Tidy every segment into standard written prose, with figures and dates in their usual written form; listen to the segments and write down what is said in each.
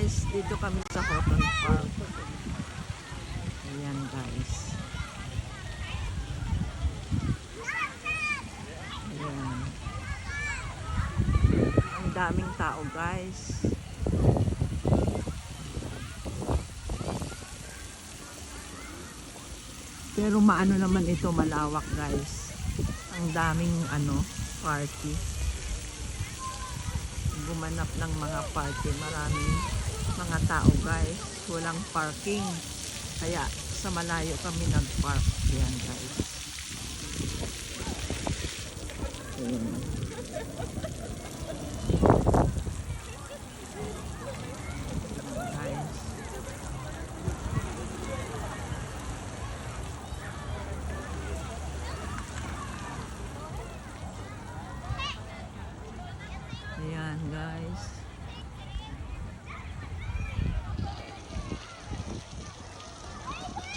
guys, dito kami sa Houghton Park. Ayan guys. Ayan. Ang daming tao guys. Pero maano naman ito, malawak guys. Ang daming party. Gumanap ng mga party. Maraming mga tao guys. Walang parking. Kaya sa malayo kami nag-park. Yan guys. Ayan. Guys. Ayan guys.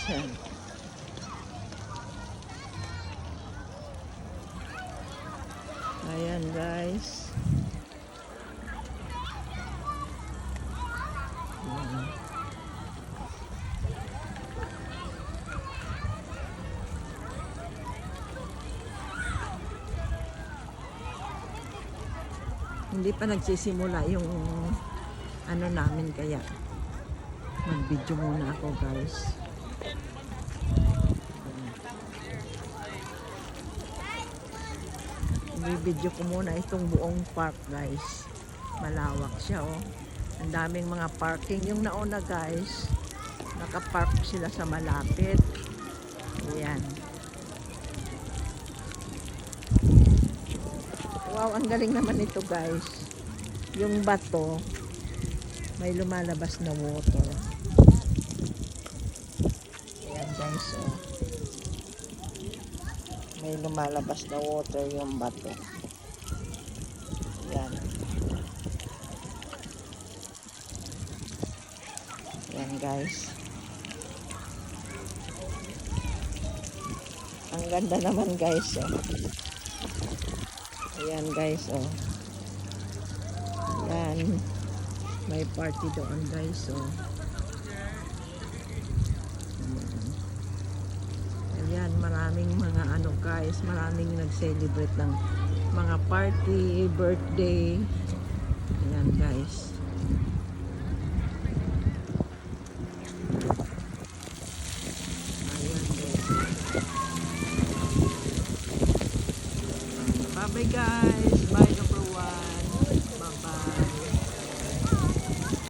Ayan. Ayan guys. Ayan. Hindi pa nagsisimula yung namin, kaya mag-video muna ako guys. I-video ko muna itong buong park guys. Malawak siya oh. Ang daming mga parking. Yung nauna guys, nakapark sila sa malapit. Ayan. Wow, ang galing naman ito guys. Yung bato, may lumalabas na water. Ayan guys, oh. May lumalabas na water yung bato. Ayan. Ayan guys. Ang ganda naman guys, oh. Ayan guys, oh. Ayan. May party doon guys, oh. Ayan, maraming mga guys, maraming nag-celebrate ng mga party, birthday. Ayan guys.